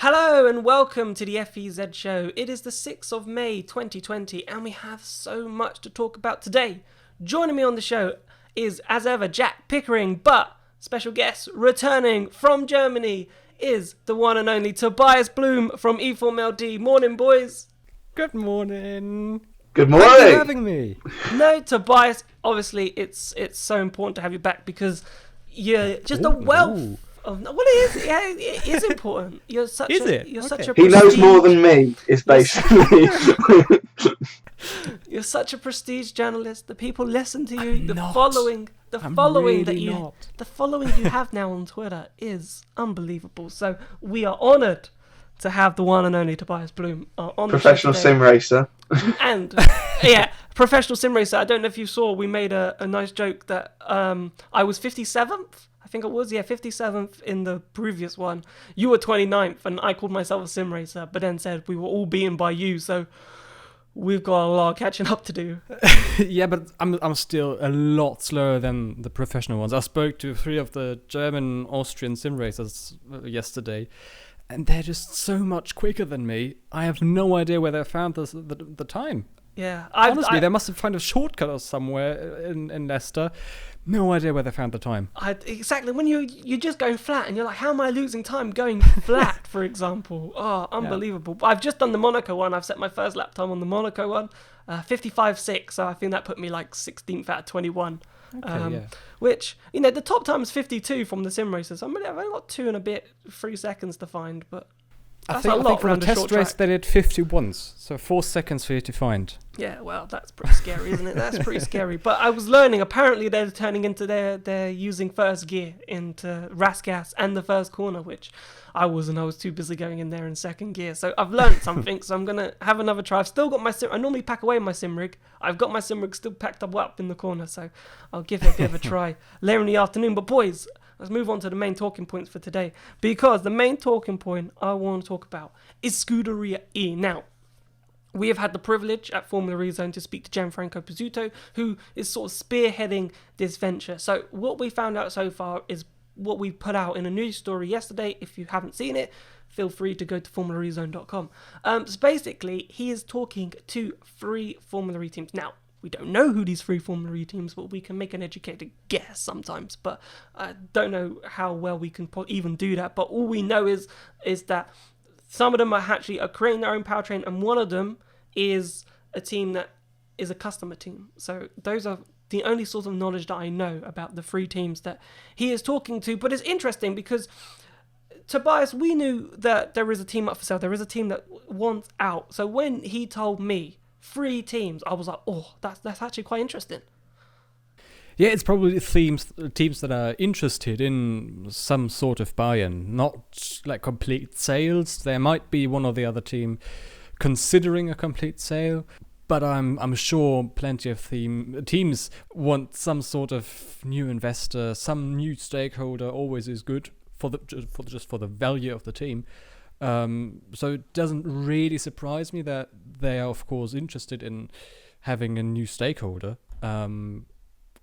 Hello and welcome to the FEZ Show. It is the 6th of May 2020 and we have so much to talk about today. Joining me on the show is, as ever, Jack Pickering, but special guest returning from Germany is the one and only Tobias Bloom from E4MLD. Morning, boys. Good morning. Good morning. Thanks for having me. No, Tobias, obviously it's so important to have you back because you're just a wealth. Oh, no, well, it is important. You're such a He knows more than me, is basically. You're such a prestige journalist. The people listen to you. The not. following Really not. the following you have now on Twitter is unbelievable. So we are honoured to have the one and only Tobias Bloom on Professional the show today. sim racer. And professional sim racer. I don't know if you saw, we made a nice joke that I was 57th. I think it was, 57th in the previous one. You were 29th, and I called myself a sim racer, but then said we were all beaten by you, so we've got a lot of catching up to do. Yeah, but I'm still a lot slower than the professional ones. I spoke to 3 of the German, Austrian sim racers yesterday, and they're just so much quicker than me. I have no idea where they found the time. Yeah, Honestly, they must have found a shortcut or somewhere in Leicester. No idea where they found the time. Exactly. When you're just going flat and you're like, how am I losing time going flat, for example? Oh, unbelievable. Yeah. I've just done the Monaco one. I've set my first lap time on the Monaco one, 55.6. So I think that put me like 16th out of 21. Okay, Which, the top time is 52 from the sim racers. So I've only got 2 and a bit, 3 seconds to find, but I that's think a lot for around the a short test race track. they did 50 once, so 4 seconds for you to find. Yeah, well, that's pretty scary, isn't it? That's pretty scary. But I was learning, apparently they're turning into they're using first gear into Rasgas and the first corner, which I wasn't. I was too busy going in there in second gear. So I've learned something, so I'm going to have another try. I've still got my sim. I normally pack away my sim rig. I've got my sim rig still packed up in the corner, so I'll give it a bit of a try later in the afternoon. But boys, let's move on to the main talking points for today, because the main talking point I want to talk about is Scuderia-E. Now, we have had the privilege at Formula E Zone to speak to Gianfranco Pizzuto, who is sort of spearheading this venture. So what we found out so far is what we put out in a news story yesterday. If you haven't seen it, feel free to go to formulaezone.com. So basically, he is talking to 3 Formula E teams. Now, we don't know who these 3 Formula E teams, but we can make an educated guess sometimes. But I don't know how well we can even do that. But all we know is that some of them are creating their own powertrain, and one of them is a team that is a customer team. So those are the only sort of knowledge that I know about the 3 teams that he is talking to. But it's interesting because, Tobias, we knew that there is a team up for sale. There is a team that wants out. So when he told me 3 teams, I was like, oh, that's actually quite interesting. Yeah, it's probably teams that are interested in some sort of buy-in, not like complete sales. There might be one or the other team considering a complete sale, but I'm sure plenty of teams want some sort of new investor, some new stakeholder. Always is good for the value of the team. So it doesn't really surprise me that they are, of course, interested in having a new stakeholder.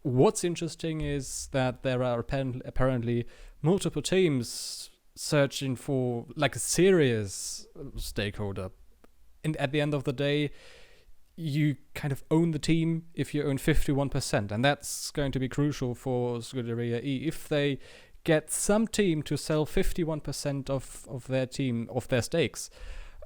What's interesting is that there are apparently multiple teams searching for like a serious stakeholder. And at the end of the day, you kind of own the team if you own 51%. And that's going to be crucial for Scuderia-E. If they get some team to sell 51% of their team, of their stakes,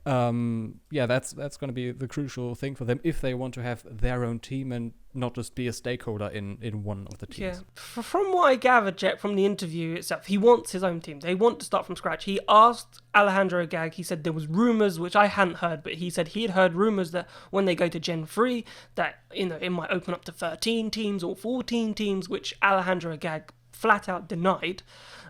that's going to be the crucial thing for them if they want to have their own team and not just be a stakeholder in one of the teams. Yeah. From what I gathered, Jet, from the interview itself, he wants his own team. They want to start from scratch. He asked Alejandro Agag, he said there was rumours, which I hadn't heard, but he said he'd heard rumours that when they go to Gen 3, that it might open up to 13 teams or 14 teams, which Alejandro Agag flat out denied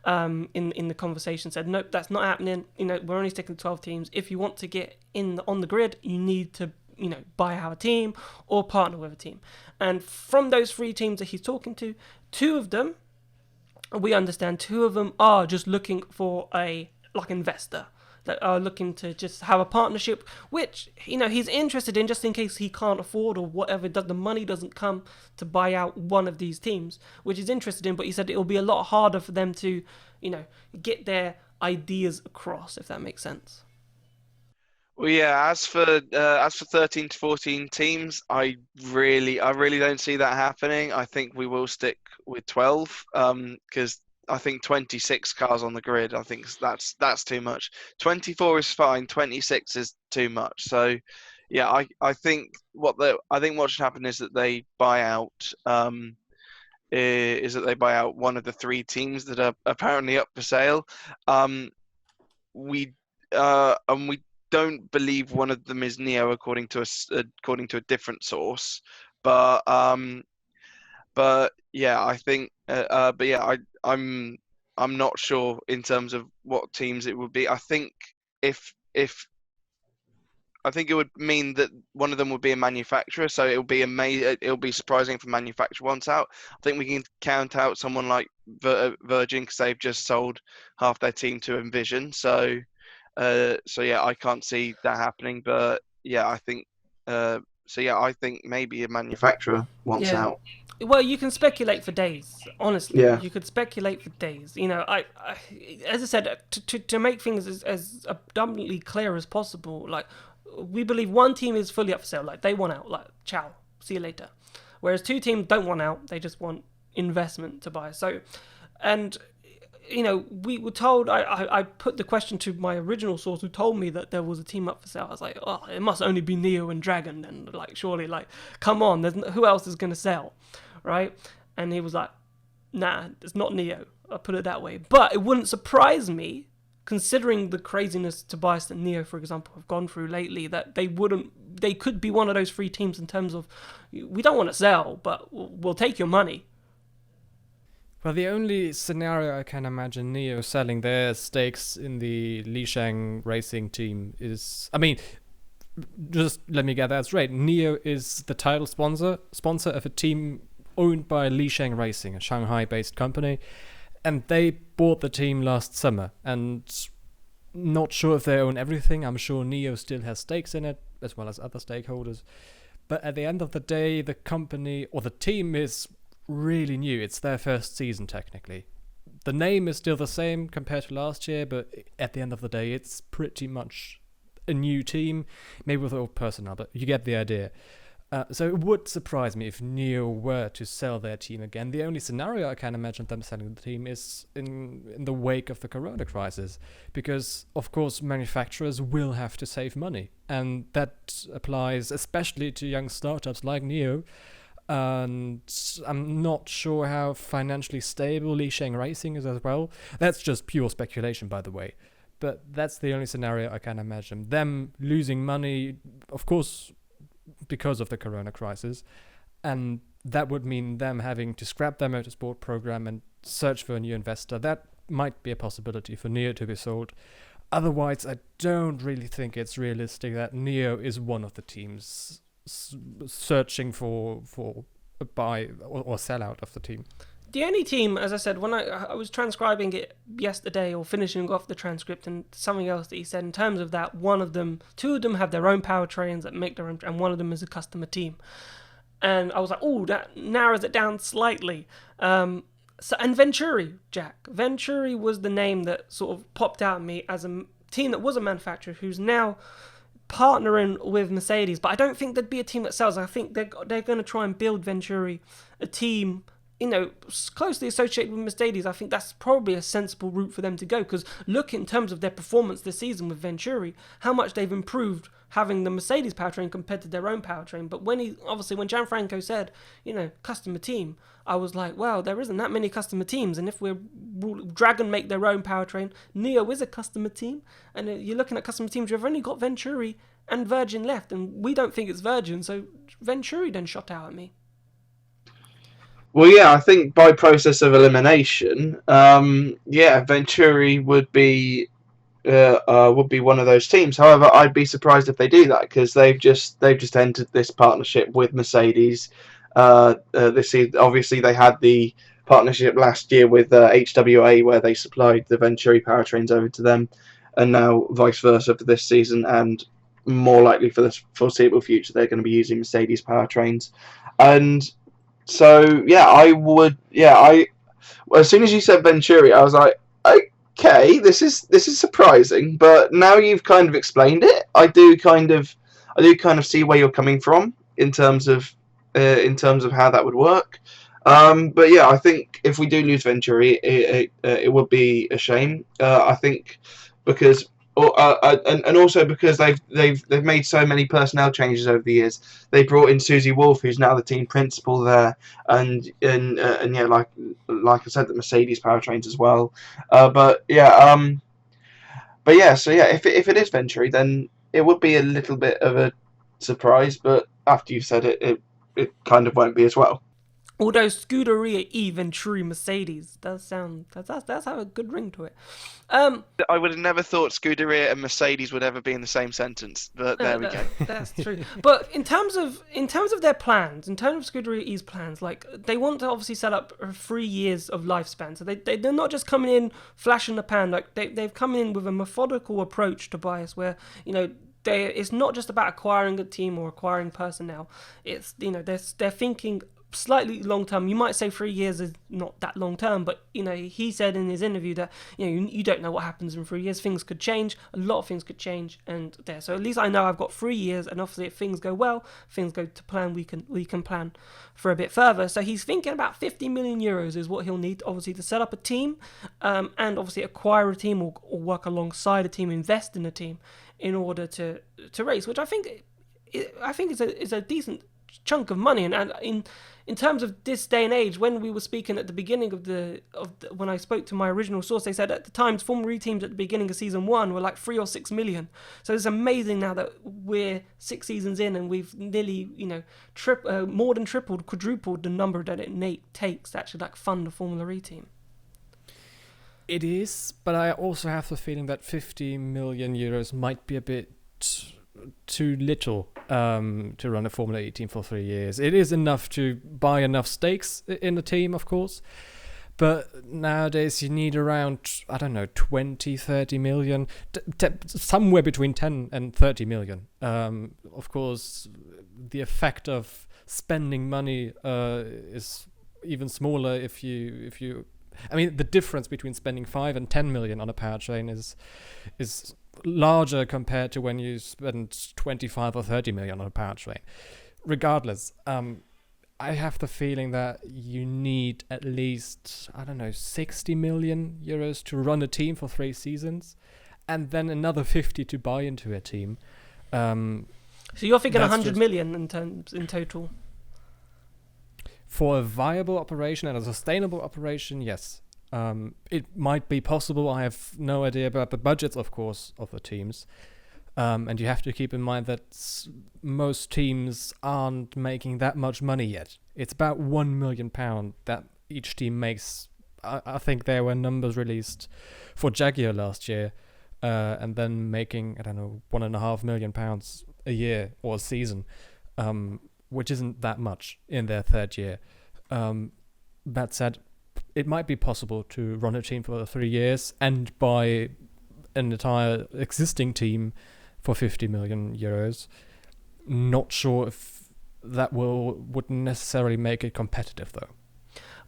in the conversation. Said, nope, that's not happening. We're only sticking to 12 teams. If you want to get on the grid, you need to buy our team or partner with a team. And from those 3 teams that he's talking to, 2 of them, we understand 2 of them are just looking for a investor that are looking to just have a partnership, which he's interested in, just in case he can't afford or whatever, the money doesn't come to buy out one of these teams, which he's interested in. But he said it'll be a lot harder for them to get there ideas across, if that makes sense. Well, yeah. As for 13 to 14 teams, I really don't see that happening. I think we will stick with 12, because I think 26 cars on the grid. I think that's too much. 24 is fine. 26 is too much. So, yeah, I think what should happen is that they buy out. Is that they buy out one of the 3 teams that are apparently up for sale. We don't believe one of them is Neo, according to a different source. But yeah, I think. But yeah, I'm not sure in terms of what teams it would be. I think if I think it would mean that one of them would be a manufacturer, so it'll be surprising if a manufacturer wants out. I think we can count out someone like Virgin, because they've just sold half their team to Envision. So yeah, I can't see that happening. But yeah, I think I think maybe a manufacturer wants out. Well, you can speculate for days. Honestly, you could speculate for days. You know, I as I said, to make things as abundantly clear as possible. Like, we believe one team is fully up for sale. Like, they want out. Like, ciao, see you later. Whereas 2 teams don't want out. They just want investment to buy. So, and you know, we were told. I put the question to my original source, who told me that there was a team up for sale. I was like, oh, it must only be Neo and Dragon. And like, surely, like, come on, who else is gonna sell, right? And he was like, nah, it's not Neo. I'll put it that way. But it wouldn't surprise me, considering the craziness Tobias and Neo, for example, have gone through lately, that they could be one of those 3 teams in terms of, we don't want to sell, but we'll take your money. Well, the only scenario I can imagine Neo selling their stakes in the Lisheng racing team is, I mean, just let me get that straight. Neo is the title sponsor of a team owned by Lisheng Racing, a Shanghai-based company, and they bought the team last summer. And not sure if they own everything. I'm sure Neo still has stakes in it, as well as other stakeholders. But at the end of the day, the company or the team is really new. It's their first season, technically. The name is still the same compared to last year, but at the end of the day, it's pretty much a new team, maybe with old personnel, but you get the idea. So it would surprise me if Neo were to sell their team again. The only scenario I can imagine them selling the team is in the wake of the corona crisis, because of course manufacturers will have to save money, and that applies especially to young startups like Neo. And I'm not sure how financially stable Lisheng Racing is as well. That's just pure speculation, by the way. But that's the only scenario I can imagine. Them losing money, of course, because of the corona crisis, and that would mean them having to scrap their motorsport program and search for a new investor. That might be a possibility for Neo to be sold. Otherwise, I don't really think it's realistic that Neo is one of the teams searching for a buy or sellout of the team. The only team, as I said, when I was transcribing it yesterday, or finishing off the transcript, and something else that he said in terms of that, two of them have their own powertrains that make their own, and one of them is a customer team. And I was like, oh, that narrows it down slightly. And Venturi, Jack. Venturi was the name that sort of popped out at me as a team that was a manufacturer who's now partnering with Mercedes. But I don't think there'd be a team that sells. I think they're going to try and build Venturi a team, you know, closely associated with Mercedes. I think that's probably a sensible route for them to go, because look in terms of their performance this season with Venturi, how much they've improved having the Mercedes powertrain compared to their own powertrain. But when Gianfranco said, you know, customer team, I was like, wow, there isn't that many customer teams. And if Dragon make their own powertrain, Neo is a customer team. And you're looking at customer teams, you've only got Venturi and Virgin left. And we don't think it's Virgin. So Venturi then shot out at me. Well, yeah, I think by process of elimination, Venturi would be one of those teams. However, I'd be surprised if they do that, because they've just entered this partnership with Mercedes. This season, obviously, they had the partnership last year with HWA, where they supplied the Venturi powertrains over to them, and now vice versa for this season, and more likely for the foreseeable future, they're going to be using Mercedes powertrains. And so, as soon as you said Venturi, I was like, okay, this is surprising, but now you've kind of explained it, I do kind of see where you're coming from in terms of how that would work. But yeah, I think if we do lose Venturi, it would be a shame. I think because and also because they've made so many personnel changes over the years. They brought in Susie Wolf, who's now the team principal there, and yeah, like I said, the Mercedes powertrains as well. But yeah, so yeah, if it is Venturi, then it would be a little bit of a surprise. But after you've said it, it kind of won't be as well. Although Scuderia-E Venturi Mercedes does sound that's have a good ring to it. I would have never thought Scuderia and Mercedes would ever be in the same sentence, but there we go. That's true. But in terms of their plans, in terms of Scuderia-E's plans, like they want to obviously set up 3 years of lifespan. So they're not just coming in flash in the pan. Like they've come in with a methodical approach to bias, where it's not just about acquiring a team or acquiring personnel. It's they're thinking slightly long term. You might say 3 years is not that long term, but he said in his interview that you don't know what happens in 3 years. Things could change. A lot of things could change, and there. So at least I know I've got 3 years, and obviously if things go well, things go to plan. We can plan for a bit further. So he's thinking about 50 million euros is what he'll need, obviously, to set up a team, and obviously acquire a team or work alongside a team, invest in a team in order to race, which I think is a decent chunk of money. And in terms of this day and age, when we were speaking at the beginning of when I spoke to my original source, they said at the times Formula E teams at the beginning of season 1 were like 3 or 6 million. So it's amazing now that we're 6 seasons in and we've nearly more than tripled, quadrupled the number that it takes to actually fund a Formula E team. It is, but I also have the feeling that 50 million euros might be a bit too little to run a Formula E team for 3 years. It is enough to buy enough stakes in the team, of course, but nowadays you need around, 20, 30 million, somewhere between 10 and 30 million. Of course, the effect of spending money is even smaller if you the difference between spending 5 and 10 million on a powertrain is larger compared to when you spend 25 or 30 million on a powertrain. Regardless, I have the feeling that you need at least 60 million euros to run a team for 3 seasons, and then another 50 to buy into a team. So you're thinking 100 million in total. For a viable operation and a sustainable operation, yes. It might be possible. I have no idea about the budgets, of course, of the teams. And you have to keep in mind that most teams aren't making that much money yet. It's about £1 million that each team makes. I think there were numbers released for Jaguar last year, and then making, £1.5 million a year or a season. Which isn't that much in their 3rd year. That said, it might be possible to run a team for 3 years and buy an entire existing team for 50 million euros. Not sure if that wouldn't necessarily make it competitive, though.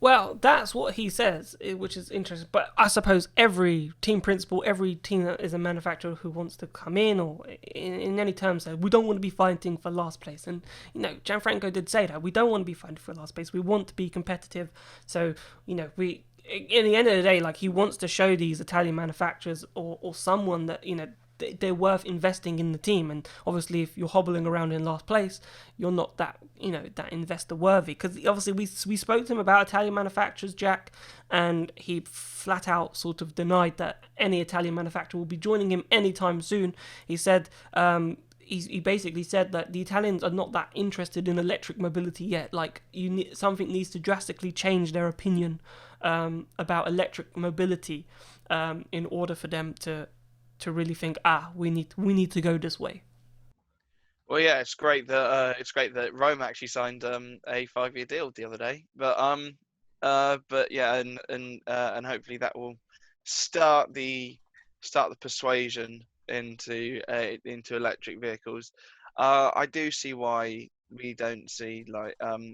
Well, that's what he says, which is interesting. But I suppose every team principal, every team that is a manufacturer who wants to come in, or in any terms, we don't want to be fighting for last place. And, Gianfranco did say that. We don't want to be fighting for last place. We want to be competitive. So, we, in the end of the day, he wants to show these Italian manufacturers or someone that, they're worth investing in the team. And obviously if you're hobbling around in last place, you're not that that investor worthy, because obviously we spoke to him about Italian manufacturers, Jack, and he flat out sort of denied that any Italian manufacturer will be joining him anytime soon. He said he basically said that the Italians are not that interested in electric mobility yet. Something needs to drastically change their opinion about electric mobility in order for them to really think, we need to go this way. Well, yeah, it's great that Rome actually signed a 5-year deal the other day. But yeah, and hopefully that will start the persuasion into electric vehicles. I do see why we don't see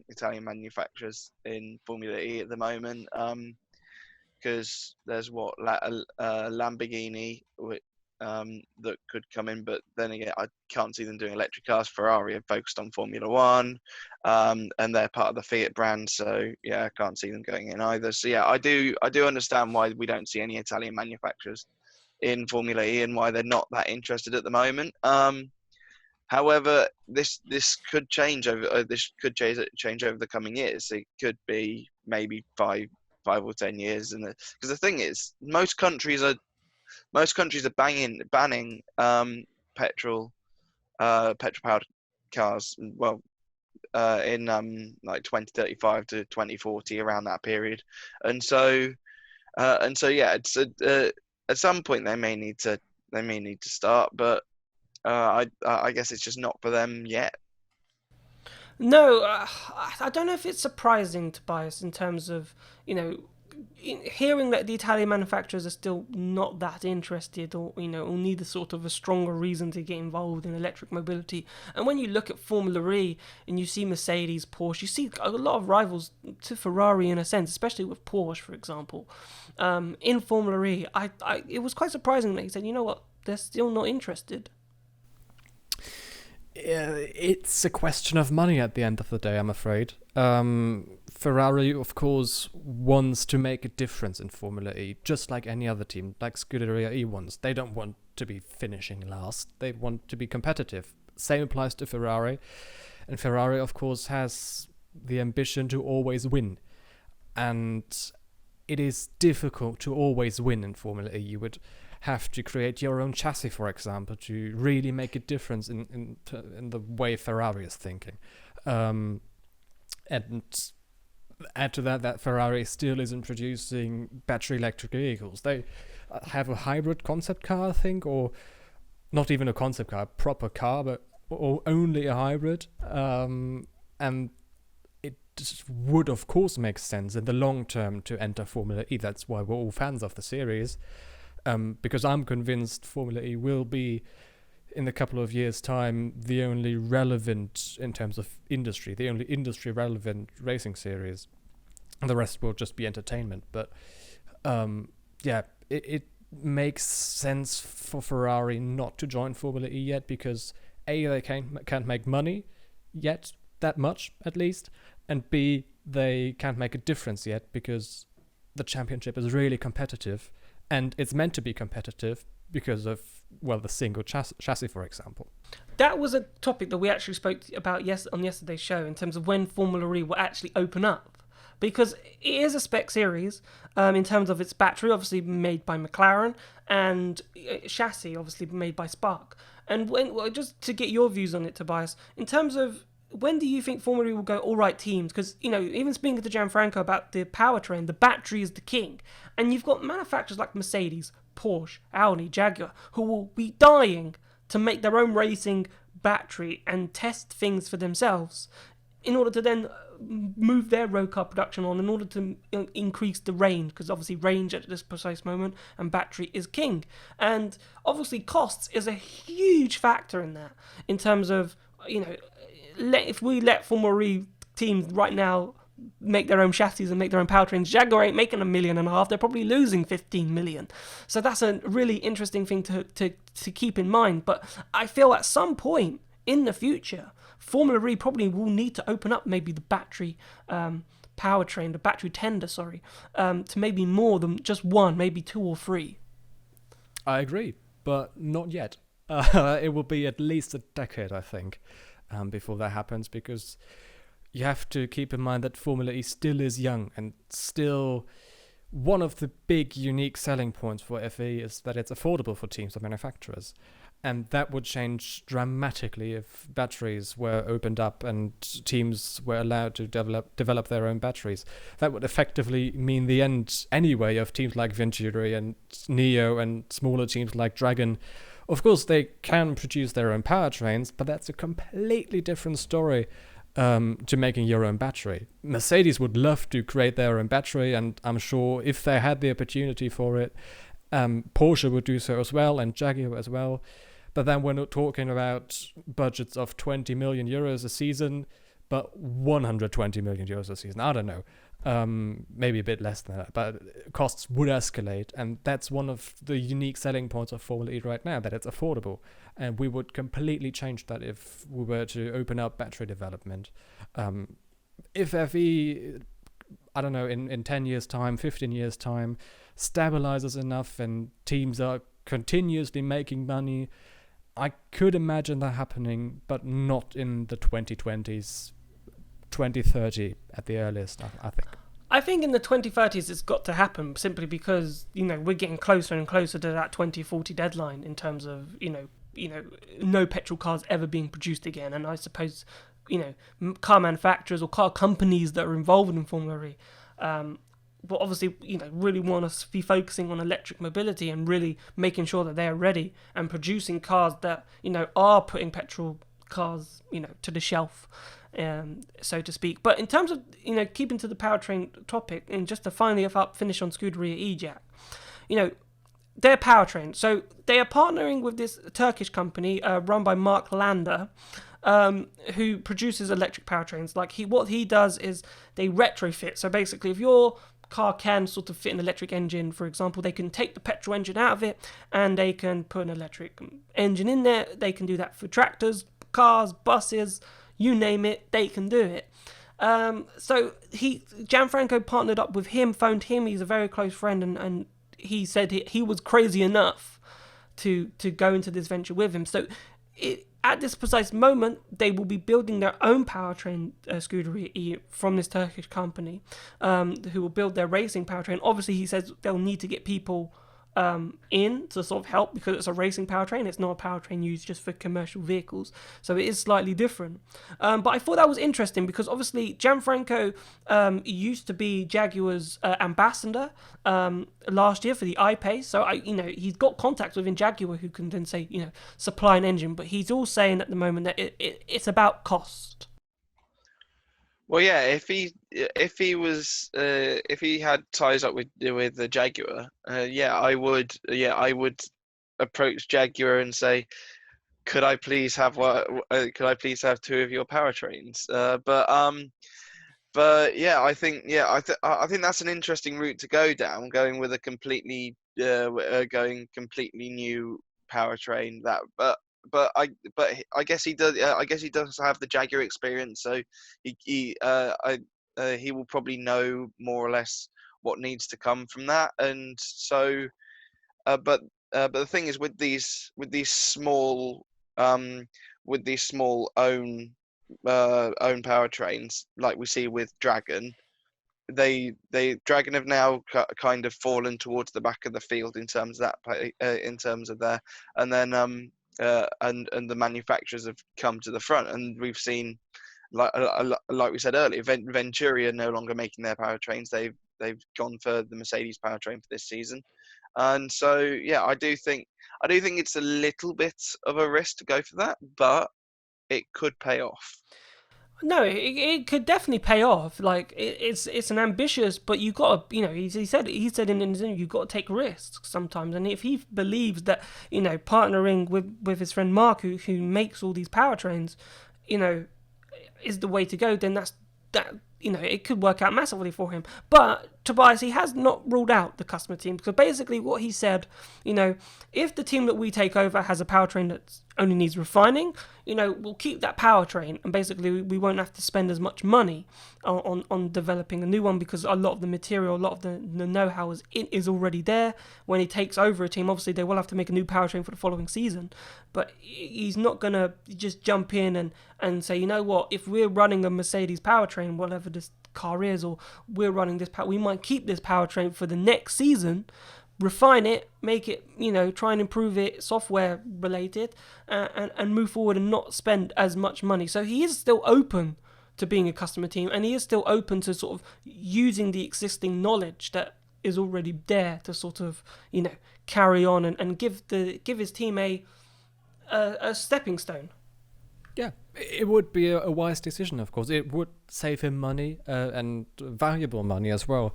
Italian manufacturers in Formula E at the moment. because there's Lamborghini that could come in, but then again, I can't see them doing electric cars. Ferrari are focused on Formula One, and they're part of the Fiat brand, so yeah, I can't see them going in either. So yeah, I do understand why we don't see any Italian manufacturers in Formula E and why they're not that interested at the moment. However, this could change over change over the coming years. It could be maybe 5 or 10 years, and because the thing is, most countries are banning petrol powered cars. Well, in like 2035 to 2040, around that period, and so yeah, it's at some point they may need to start, but I guess it's just not for them yet. No, I don't know if it's surprising, Tobias, in terms of, hearing that the Italian manufacturers are still not that interested, or or need a sort of a stronger reason to get involved in electric mobility. And when you look at Formula E and you see Mercedes, Porsche, you see a lot of rivals to Ferrari in a sense, especially with Porsche, for example. In Formula E, it was quite surprising that he said, you know what, they're still not interested. It's a question of money at the end of the day, I'm afraid. Ferrari, of course, wants to make a difference in Formula E, just like any other team, like Scuderia-E wants. They don't want to be finishing last. They want to be competitive. Same applies to Ferrari. And Ferrari, of course, has the ambition to always win. And it is difficult to always win in Formula E. You would have to create your own chassis, for example, to really make a difference in the way Ferrari is thinking. And add to that Ferrari still isn't producing battery electric vehicles. They have a hybrid concept car, I think, or not even a concept car, a proper car, but or only a hybrid. And it would, of course, make sense in the long term to enter Formula E. That's why we're all fans of the series. Because I'm convinced Formula E will be, in a couple of years' time, the only relevant, in terms of industry, the only industry-relevant racing series. And the rest will just be entertainment. But, it makes sense for Ferrari not to join Formula E yet, because A, they can't make money yet, that much, at least, and B, they can't make a difference yet, because the championship is really competitive. And it's meant to be competitive because of, the single chassis, for example. That was a topic that we actually spoke about on yesterday's show, in terms of when Formula E will actually open up. Because it is a spec series, in terms of its battery, obviously made by McLaren, and chassis, obviously made by Spark. And just to get your views on it, Tobias, in terms of, when do you think Formula E will go, all right, teams? Because, even speaking to Gianfranco about the powertrain, the battery is the king. And you've got manufacturers like Mercedes, Porsche, Audi, Jaguar, who will be dying to make their own racing battery and test things for themselves in order to then move their road car production on, in order to increase the range, because obviously range at this precise moment and battery is king. And obviously costs is a huge factor in that, in terms of, if we let Formula E teams right now make their own chassis and make their own powertrains, Jaguar ain't making $1.5 million. They're probably losing 15 million. So that's a really interesting thing to keep in mind. But I feel at some point in the future, Formula E probably will need to open up maybe the battery powertrain, the battery tender, to maybe more than just one, maybe 2 or 3. I agree, but not yet. It will be at least a decade, I think, before that happens, because you have to keep in mind that Formula E still is young, and still one of the big unique selling points for FE is that it's affordable for teams or manufacturers. And that would change dramatically if batteries were opened up and teams were allowed to develop their own batteries. That would effectively mean the end anyway of teams like Venturi and Neo and smaller teams like Dragon. Of course, they can produce their own powertrains, but that's a completely different story to making your own battery. Mercedes would love to create their own battery, and I'm sure if they had the opportunity for it, Porsche would do so as well, and Jaguar as well. But then we're not talking about budgets of 20 million euros a season, but 120 million euros a season. I don't know. maybe a bit less than that, but costs would escalate, and that's one of the unique selling points of Formula E right now, that it's affordable, and we would completely change that if we were to open up battery development. If FE, I don't know, in 10 years time, 15 years time, stabilizes enough and teams are continuously making money, I could imagine that happening, but not in the 2020s, 2030 at the earliest, I think. I think in the 2030s it's got to happen, simply because, we're getting closer and closer to that 2040 deadline in terms of, no petrol cars ever being produced again. And I suppose, car manufacturers or car companies that are involved in Formula E, will obviously, really want us to be focusing on electric mobility and really making sure that they're ready and producing cars that, are putting petrol cars, to the shelf, so to speak. But in terms of, keeping to the powertrain topic, and just to finally finish on Scuderia-E, Jack, their powertrain. So they are partnering with this Turkish company run by Mark Lander, who produces electric powertrains. What he does is they retrofit. So basically, if your car can sort of fit an electric engine, for example, they can take the petrol engine out of it and they can put an electric engine in there. They can do that for tractors, cars, buses, you name it, they can do it. So Gianfranco partnered up with him, phoned him. He's a very close friend, and he said he was crazy enough to go into this venture with him. So at this precise moment, they will be building their own powertrain, Scuderia-E, from this Turkish company, who will build their racing powertrain. Obviously, he says they'll need to get people in to sort of help, because it's a racing powertrain. It's not a powertrain used just for commercial vehicles, so it is slightly different. But I thought that was interesting because obviously Gianfranco used to be Jaguar's ambassador last year for the I-Pace, so he's got contacts within Jaguar who can then say supply an engine. But he's all saying at the moment that it's about cost. Well, yeah, if he had ties up with the Jaguar, I would approach Jaguar and say, could I please have two of your powertrains? But yeah, I think that's an interesting route to go down, going with a completely new powertrain. But I guess he does. I guess he does have the Jaguar experience, so he will probably know more or less what needs to come from that. And so, but the thing is, with these small own powertrains, like we see with Dragon, Dragon have now kind of fallen towards the back of the field in terms of that, and then and the manufacturers have come to the front, and we've seen, like we said earlier, Venturi are no longer making their powertrains. They've gone for the Mercedes powertrain for this season, and so yeah, I do think it's a little bit of a risk to go for that, but it could pay off. No, it could definitely pay off. It's an ambitious, but you got to, he said in his interview, you've got to take risks sometimes. And if he believes that, partnering with his friend Mark, who makes all these powertrains, is the way to go, then it could work out massively for him. But Tobias, he has not ruled out the customer team, because basically what he said, if the team that we take over has a powertrain that only needs refining, we'll keep that powertrain, and basically we won't have to spend as much money on developing a new one, because a lot of the material, a lot of the know-how is already there. When he takes over a team, obviously they will have to make a new powertrain for the following season, but he's not going to just jump in and say, if we're running a Mercedes powertrain, whatever this car is, or we're running this we might keep this powertrain for the next season, refine it, make it, try and improve it software related, and move forward and not spend as much money. So he is still open to being a customer team, and he is still open to sort of using the existing knowledge that is already there to sort of, carry on and give his team a stepping stone. Yeah, it would be a wise decision, of course. It would save him money, and valuable money as well.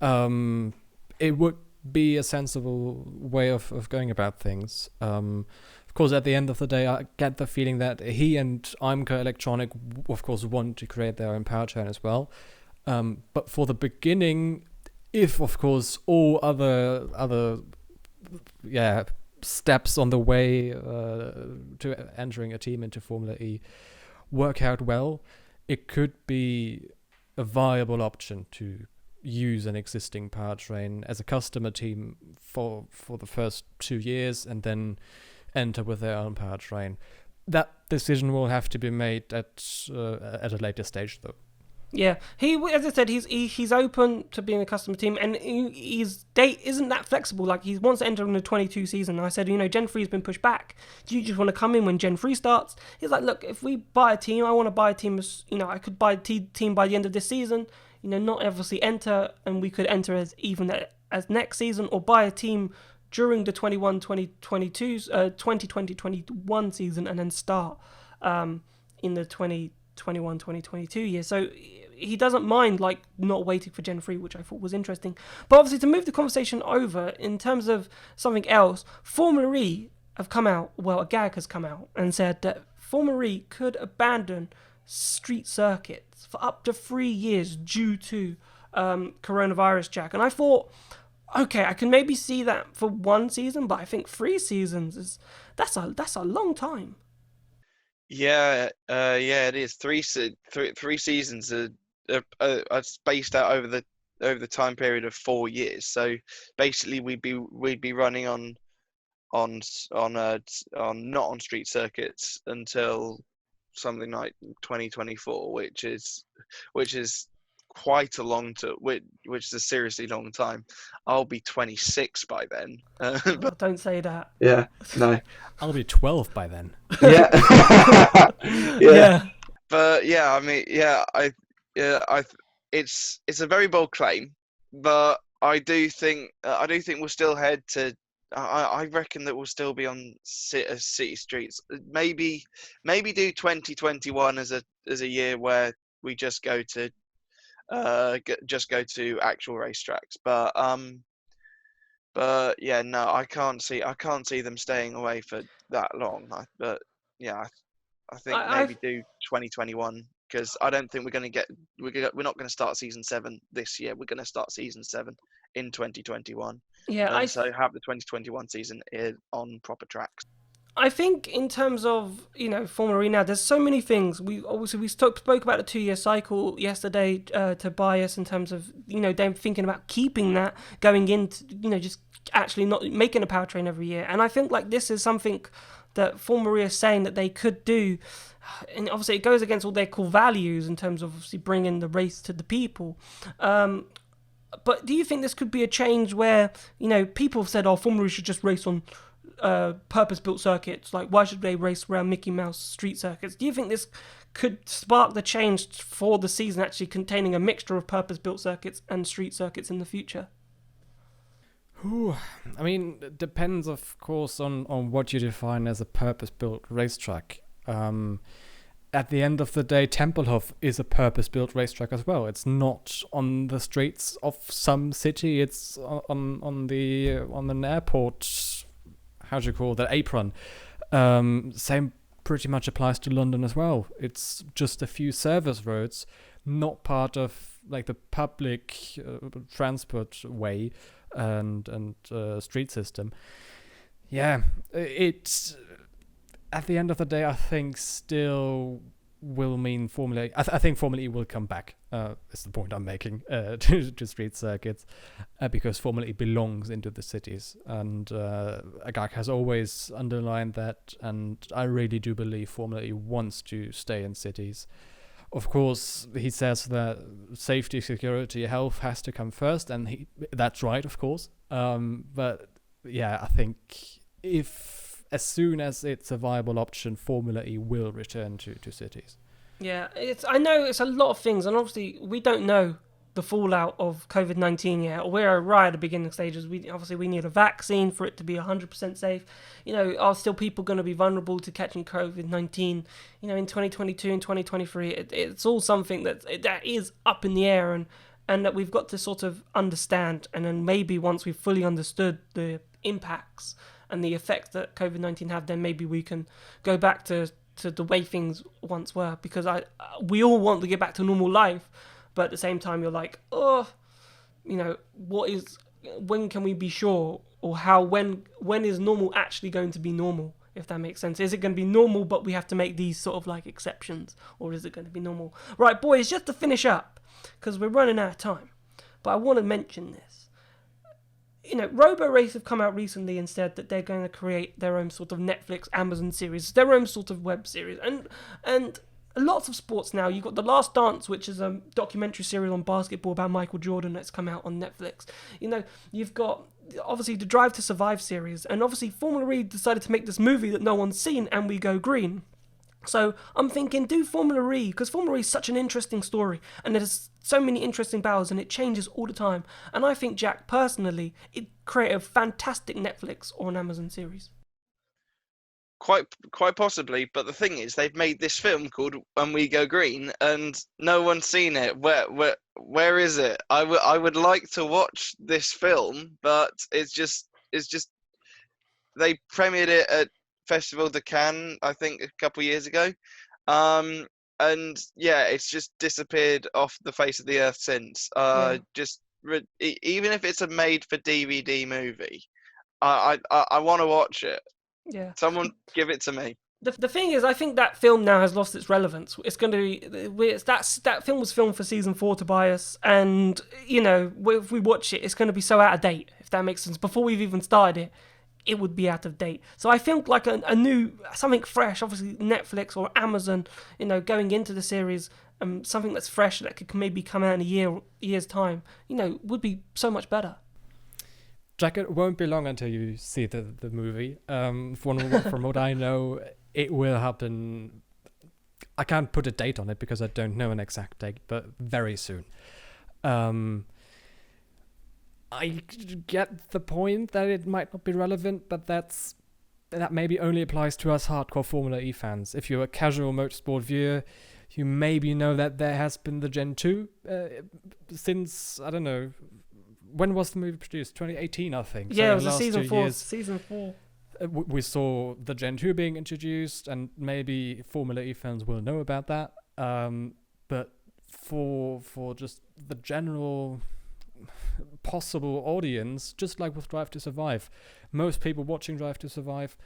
It would be a sensible way of going about things. Of course, at the end of the day, I get the feeling that he and IMCO Electronic, of course, want to create their own powertrain as well. But for the beginning, if of course all other steps on the way to entering a team into Formula E work out well, it could be a viable option to use an existing powertrain as a customer team for the first 2 years and then enter with their own powertrain. That decision will have to be made at a later stage, though. Yeah, as I said, he's open to being a customer team, and his date isn't that flexible. Like, he wants to enter in the 22 season. I said, Gen 3 has been pushed back. Do you just want to come in when Gen 3 starts? He's like, look, if we buy a team, I want to buy a team. I could buy a team by the end of this season. Not obviously enter, and we could enter as next season, or buy a team during the 2020-21 season, and then start in the 2021-2022 year. So he doesn't mind not waiting for Gen 3, which I thought was interesting. But obviously, to move the conversation over in terms of something else, Formula E have come out, a GAG has come out and said that Formula E could abandon street circuits for up to 3 years due to coronavirus, Jack. And I thought, okay, I can maybe see that for 1 season, but I think 3 seasons that's a long time. Yeah, it is. Three seasons are spaced out over the time period of 4 years. So basically, we'd be running on not on street circuits until something like 2024, which is quite a long which is a seriously long time. I'll be 26 by then. But don't say that. Yeah, no. I'll be 12 by then. Yeah. Yeah. But yeah, I mean, it's a very bold claim, but I do think we'll still head to. I reckon that we'll still be on city streets. Maybe do 2021 as a year where we just go to actual racetracks. But yeah, no, I can't see them staying away for that long. I think maybe do 2021, because I don't think we're not going to start season 7 this year. We're going to start season 7 in 2021. Yeah, so have the 2021 season on proper tracks. I think in terms of Formula E now, there's so many things. We spoke about the 2-year cycle yesterday to bias in terms of them thinking about keeping that going into just actually not making a powertrain every year. And I think this is something that Formula E is saying that they could do, and obviously it goes against all their core values in terms of obviously bringing the race to the people. But do you think this could be a change where people have said, Formula E should just race on purpose-built circuits? Why should they race around Mickey Mouse street circuits? Do you think this could spark the change for the season actually containing a mixture of purpose-built circuits and street circuits in the future? I mean, it depends, of course, on what you define as a purpose-built racetrack. At the end of the day, Tempelhof is a purpose-built racetrack as well. It's not on the streets of some city. It's on an airport. How do you call that? Apron. Same pretty much applies to London as well. It's just a few service roads, not part of the public transport way and street system. Yeah, it's at the end of the day, I think still will mean Formula E. I think Formula E will come back. Is the point I'm making to street circuits, because Formula E belongs into the cities, and Agag has always underlined that, and I really do believe Formula E wants to stay in cities. Of course, he says that safety, security, health has to come first, and that's right, of course. But yeah, I think as soon as it's a viable option, Formula E will return to cities. Yeah, I know it's a lot of things, and obviously we don't know the fallout of COVID-19 yet. We're right at the beginning stages. We need a vaccine for it to be 100% safe. Are still people going to be vulnerable to catching COVID-19? In 2022 and 2023, it's all something that is up in the air, and that we've got to sort of understand. And then maybe once we've fully understood the impacts and the effects that COVID-19 have, then maybe we can go back to the way things once were, because we all want to get back to normal life, but at the same time, you're like, oh, when can we be sure, or when is normal actually going to be normal? If that makes sense. Is it going to be normal, but we have to make these sort of like exceptions, or is it going to be normal? Right, boys, just to finish up, because we're running out of time, but I want to mention this. Robo Race have come out recently and said that they're going to create their own sort of Netflix, Amazon series, their own sort of web series, and lots of sports now. You've got The Last Dance, which is a documentary serial on basketball about Michael Jordan that's come out on Netflix. You've got obviously the Drive to Survive series, and obviously Formula E decided to make this movie that no one's seen, And We Go Green. So I'm thinking, do Formula E, because Formula E is such an interesting story, and there's so many interesting battles, and it changes all the time. And I think, Jack, personally, it'd create a fantastic Netflix or an Amazon series. Quite possibly, but the thing is, they've made this film called "And We Go Green," and no one's seen it. Where is it? I would like to watch this film, but it's just they premiered it at Festival de Cannes, I think, a couple of years ago, and yeah, it's just disappeared off the face of the earth since. Even if it's a made-for-DVD movie, I want to watch it. Yeah. Someone give it to me. The thing is, I think that film now has lost its relevance. It's going to be that film was filmed for season 4, Tobias, and if we watch it, it's going to be so out of date. If that makes sense, before we've even started it would be out of date. So I think like a new something fresh, obviously Netflix or Amazon, going into the series, something that's fresh that could maybe come out in a year's time, would be so much better. Jack, it won't be long until you see the movie. From what I know, it will happen. I can't put a date on it because I don't know an exact date, but very soon. I get the point that it might not be relevant, but that maybe only applies to us hardcore Formula E fans. If you're a casual motorsport viewer, you maybe know that there has been the Gen 2 since, I don't know, when was the movie produced? 2018, I think. Yeah, so it was season 4. Years, season 4. We saw the Gen 2 being introduced, and maybe Formula E fans will know about that. But for just the general possible audience, just like with Drive to Survive, most people watching Drive to Survive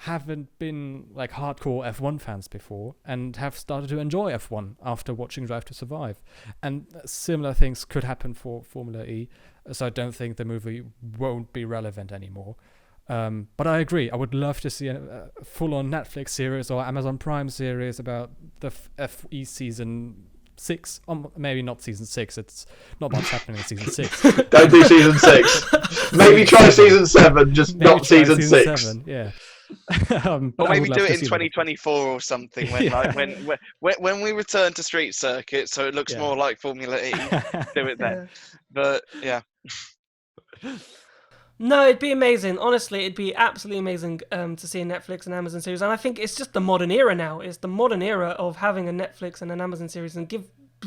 haven't been like hardcore F1 fans before and have started to enjoy F1 after watching Drive to Survive, and similar things could happen for Formula E, so I don't think the movie won't be relevant anymore. But I agree, I would love to see a full-on Netflix series or Amazon Prime series about the FE season 6, maybe not season 6. It's not much happening in season 6. Don't do season 6. Maybe try season 7, just maybe not season 6. 7, yeah. Or maybe do it in 2024 or something when we return to Street Circuit, so it looks more like Formula E. Do it then. But yeah. No, it'd be amazing. Honestly, it'd be absolutely amazing to see a Netflix and Amazon series. And I think it's just the modern era now. It's the modern era of having a Netflix and an Amazon series and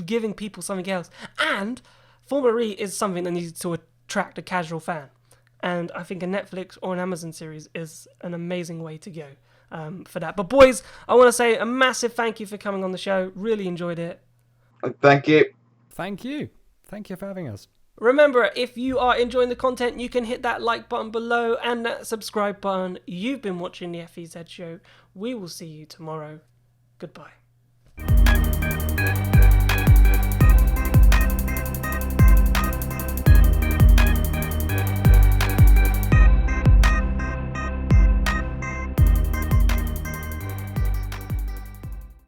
giving people something else. And Formula E is something that needs to attract a casual fan. And I think a Netflix or an Amazon series is an amazing way to go for that. But boys, I want to say a massive thank you for coming on the show. Really enjoyed it. Thank you. Thank you. Thank you for having us. Remember, if you are enjoying the content, you can hit that like button below and that subscribe button. You've been watching the FEZ Show. We will see you tomorrow. Goodbye.